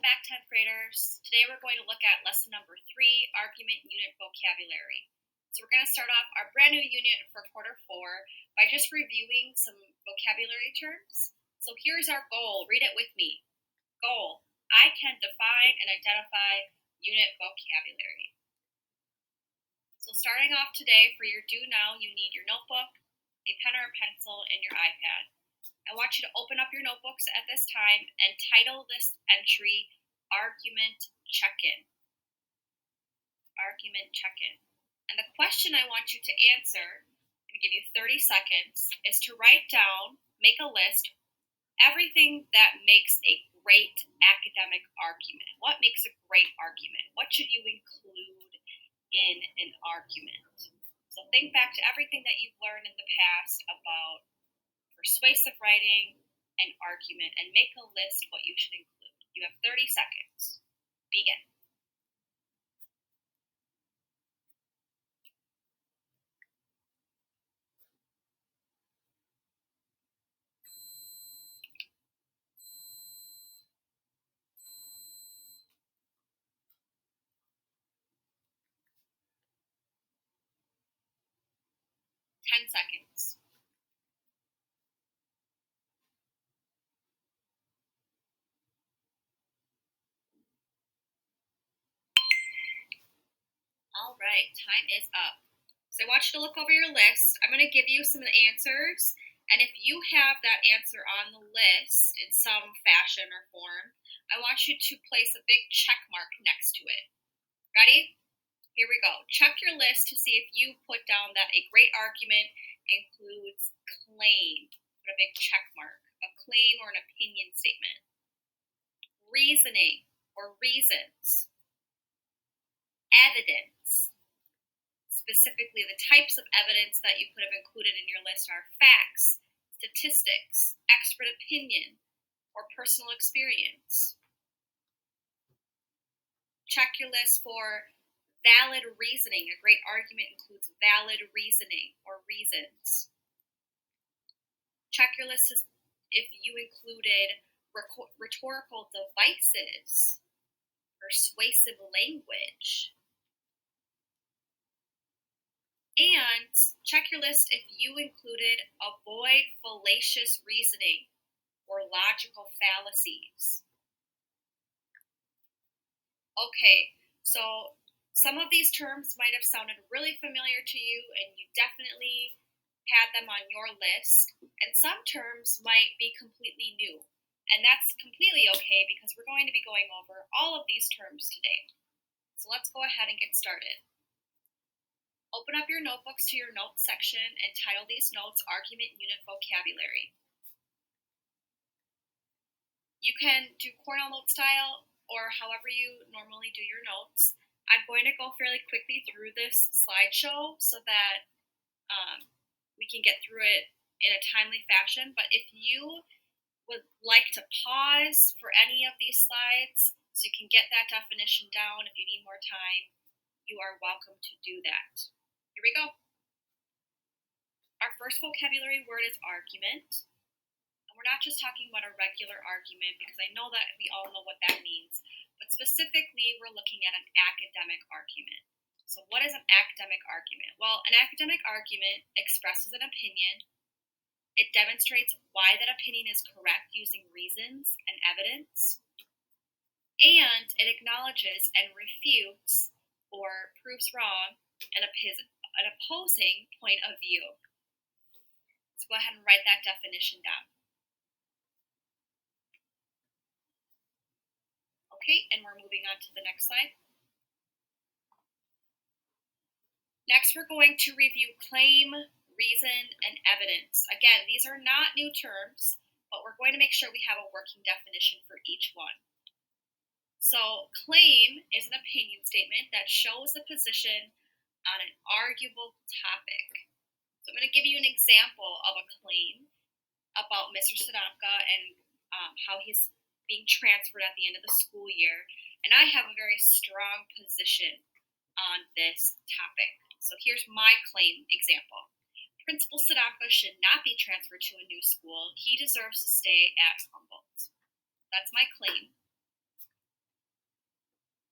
back, 10th graders. Today we're going to look at lesson number 3, argument unit vocabulary. So we're going to start off our brand new unit for quarter 4 by just reviewing some vocabulary terms. So here's our goal. Read it with me. Goal: I can define and identify unit vocabulary. So starting off today, for your do now, you need your notebook, a pen or a pencil, and your iPad. I want you to open up your notebooks at this time and title this entry Argument Check-In. Argument Check-In. And the question I want you to answer, I'm going to give you 30 seconds, is to write down, make a list, everything that makes a great academic argument. What makes a great argument? What should you include in an argument? So think back to everything that you've learned in the past about persuasive writing and argument, and make a list what you should include. You have 30 seconds. Begin. Ten seconds. All right, time is up. So I want you to look over your list. I'm going to give you some of the answers, and if you have that answer on the list in some fashion or form, I want you to place a big check mark next to it. Ready? Here we go. Check your list to see if you put down that a great argument includes claim. Put a big check mark. A claim or an opinion statement. Reasoning or reasons. Evidence. Specifically, the types of evidence that you could have included in your list are facts, statistics, expert opinion, or personal experience. Check your list for valid reasoning. A great argument includes valid reasoning or reasons. Check your list if you included rhetorical devices, persuasive language. And check your list if you included avoid fallacious reasoning or logical fallacies. Okay, so some of these terms might have sounded really familiar to you, and you definitely had them on your list, and some terms might be completely new. And that's completely okay because we're going to be going over all of these terms today. So let's go ahead and get started. Open up your notebooks to your notes section and title these notes Argument Unit Vocabulary. You can do Cornell note style or however you normally do your notes. I'm going to go fairly quickly through this slideshow so that we can get through it in a timely fashion. But if you would like to pause for any of these slides so you can get that definition down if you need more time, you are welcome to do that. Here we go. Our first vocabulary word is argument. And we're not just talking about a regular argument because I know that we all know what that means, but specifically we're looking at an academic argument. So what is an academic argument? Well, an academic argument expresses an opinion. It demonstrates why that opinion is correct using reasons and evidence. And it acknowledges and refutes or proves wrong an opposing point of view. Let's go ahead and write that definition down. Okay, and we're moving on to the next slide. Next, we're going to review claim, reason, and evidence. Again, these are not new terms, but we're going to make sure we have a working definition for each one. So, claim is an opinion statement that shows the position on an arguable topic. So I'm going to give you an example of a claim about Mr. Sadamka and how he's being transferred at the end of the school year. And I have a very strong position on this topic. So here's my claim example. Principal Sadamka should not be transferred to a new school. He deserves to stay at Humboldt. That's my claim.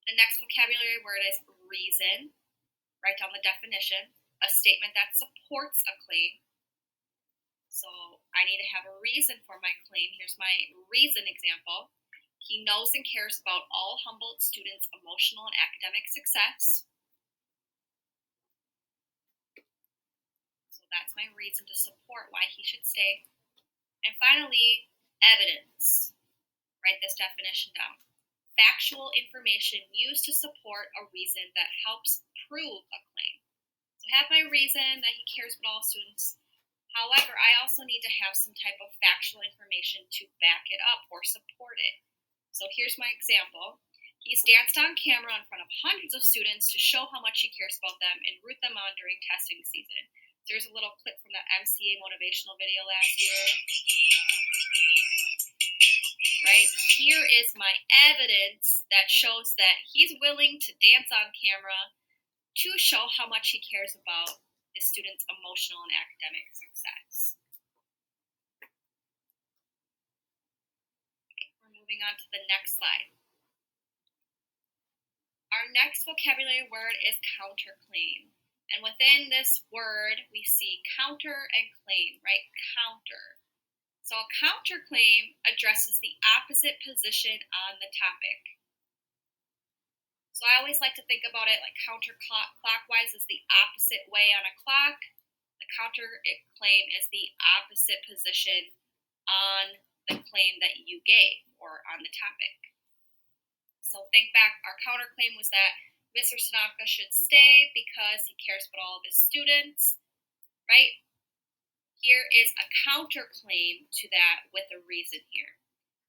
The next vocabulary word is reason. Write down the definition. A statement that supports a claim. So I need to have a reason for my claim. Here's my reason example. He knows and cares about all Humboldt students' emotional and academic success. So that's my reason to support why he should stay. And finally, evidence. Write this definition down. Factual information used to support a reason that helps prove a claim. So I have my reason that he cares about all students. However, I also need to have some type of factual information to back it up or support it. So here's my example. He's danced on camera in front of hundreds of students to show how much he cares about them and root them on during testing season. There's a little clip from that MCA motivational video last year. Right? Here is my evidence that shows that he's willing to dance on camera to show how much he cares about the students' emotional and academic success. Okay, we're moving on to the next slide. Our next vocabulary word is counterclaim. And within this word, we see counter and claim, right? Counter. So a counterclaim addresses the opposite position on the topic. So I always like to think about it like counterclockwise is the opposite way on a clock. The counterclaim is the opposite position on the claim that you gave or on the topic. So think back, our counterclaim was that Mr. Slavka should stay because he cares about all of his students, right? Here is a counterclaim to that with a reason here.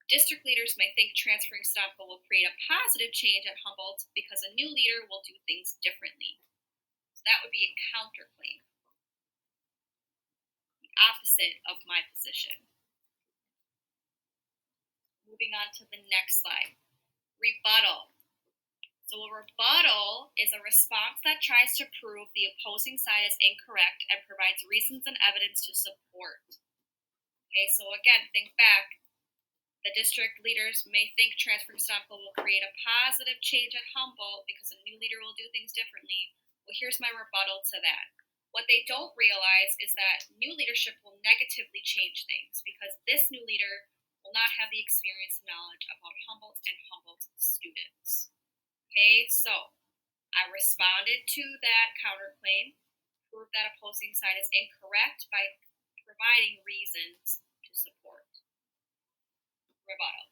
District leaders may think transferring Slavka will create a positive change at Humboldt because a new leader will do things differently. So that would be a counterclaim. The opposite of my position. Moving on to the next slide. Rebuttal. So a rebuttal is a response that tries to prove the opposing side is incorrect and provides reasons and evidence to support. Okay, so again, think back. The district leaders may think transferring Slavka will create a positive change at Humboldt because a new leader will do things differently. Well, here's my rebuttal to that. What they don't realize is that new leadership will negatively change things because this new leader will not have the experience and knowledge about Humboldt and Humboldt students. Okay, so I responded to that counterclaim, proved that opposing side is incorrect by providing reasons to support. Rebuttal.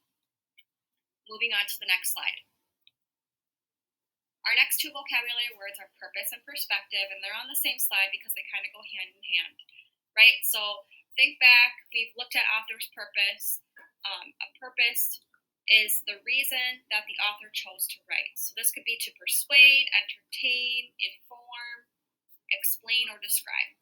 Moving on to the next slide. Our next two vocabulary words are purpose and perspective, and they're on the same slide because they kind of go hand in hand, right? So think back, we've looked at author's purpose. A purpose is the reason that the author chose to write. So this could be to persuade, entertain, inform, explain, or describe.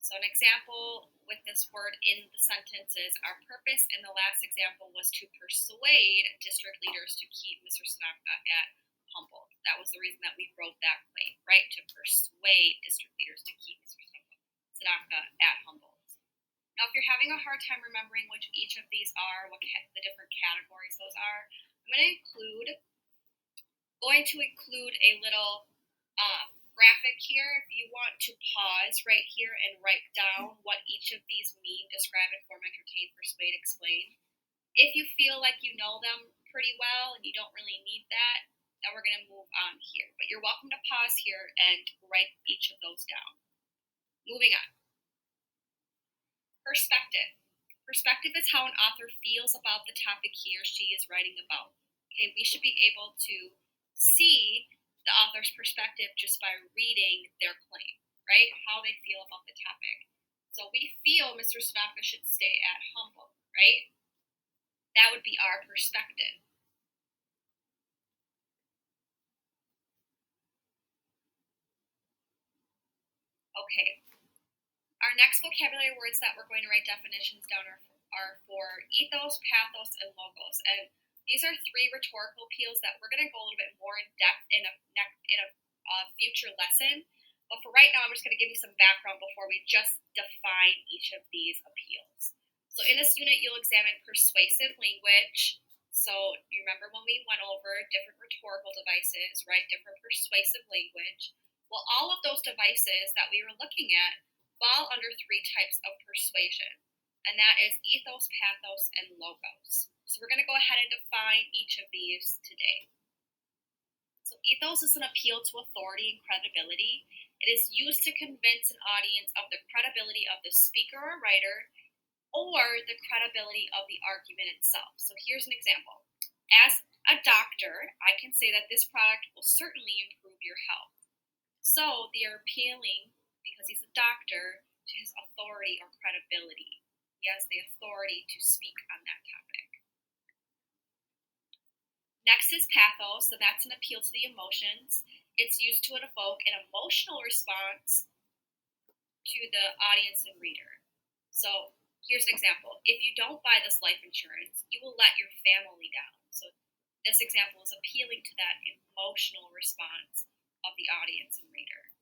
So an example with this word in the sentence is our purpose in the last example was to persuade district leaders to keep Mr. Slavka at Humboldt. That was the reason that we wrote that claim, right? To persuade district leaders to keep Mr. Slavka at Humboldt. Now, if you're having a hard time remembering which each of these are, what the different categories those are, I'm going to include a little graphic here. If you want to pause right here and write down what each of these mean, describe, inform, entertain, persuade, explain. If you feel like you know them pretty well and you don't really need that, then we're going to move on here. But you're welcome to pause here and write each of those down. Moving on. Perspective. Perspective is how an author feels about the topic he or she is writing about. Okay, we should be able to see the author's perspective just by reading their claim, right? How they feel about the topic. So we feel Mr. Slavka should stay at Humboldt, right? That would be our perspective. Okay. Our next vocabulary words that we're going to write definitions down are for ethos, pathos, and logos. And these are three rhetorical appeals that we're going to go a little bit more in depth in a future lesson. But for right now, I'm just going to give you some background before we just define each of these appeals. So in this unit, you'll examine persuasive language, So you remember when we went over different rhetorical devices, right? Different persuasive language. Well, all of those devices that we were looking at fall under three types of persuasion, and that is ethos, pathos, and logos. So we're going to go ahead and define each of these today. So ethos is an appeal to authority and credibility. It is used to convince an audience of the credibility of the speaker or writer or the credibility of the argument itself. So here's an example. As a doctor, I can say that this product will certainly improve your health. So they are appealing, because he's a doctor, to his authority or credibility. He has the authority to speak on that topic. Next is pathos, so that's an appeal to the emotions. It's used to evoke an emotional response to the audience and reader. So here's an example. If you don't buy this life insurance, you will let your family down. So this example is appealing to that emotional response of the audience and reader.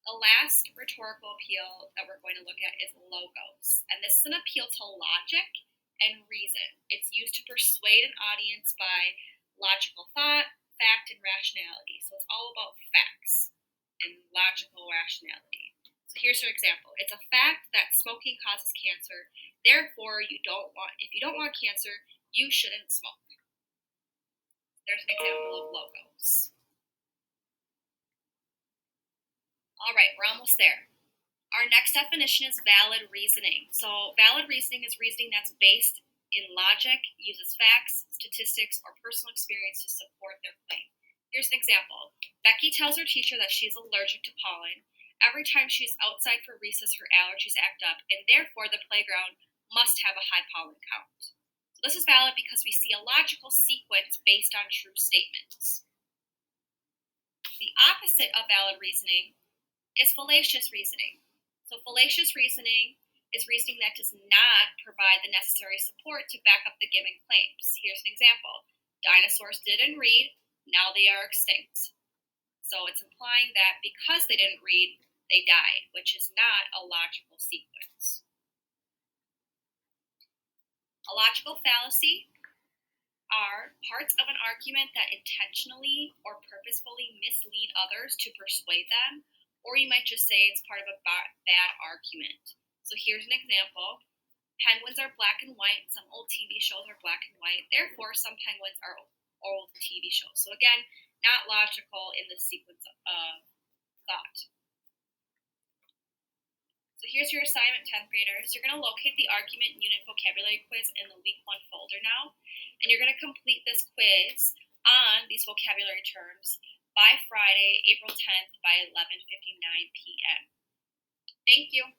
The last rhetorical appeal that we're going to look at is logos, and this is an appeal to logic and reason. It's used to persuade an audience by logical thought, fact, and rationality. So it's all about facts and logical rationality. So here's an example. It's a fact that smoking causes cancer. Therefore, if you don't want cancer, you shouldn't smoke. There's an example of logos. All right, we're almost there. Our next definition is valid reasoning. So valid reasoning is reasoning that's based in logic, uses facts, statistics, or personal experience to support their claim. Here's an example. Becky tells her teacher that she's allergic to pollen. Every time she's outside for recess, her allergies act up, and therefore the playground must have a high pollen count. So this is valid because we see a logical sequence based on true statements. The opposite of valid reasoning is fallacious reasoning. So fallacious reasoning is reasoning that does not provide the necessary support to back up the given claims. Here's an example. Dinosaurs didn't read, now they are extinct. So it's implying that because they didn't read, they died, which is not a logical sequence. A logical fallacy are parts of an argument that intentionally or purposefully mislead others to persuade them, or you might just say it's part of a bad argument. So here's an example. Penguins are black and white. Some old TV shows are black and white. Therefore, some penguins are old TV shows. So again, not logical in the sequence of thought. So here's your assignment, 10th graders. You're going to locate the argument unit vocabulary quiz in the week 1 folder now. And you're going to complete this quiz on these vocabulary terms by Friday, April 10th by 11:59 p.m. Thank you.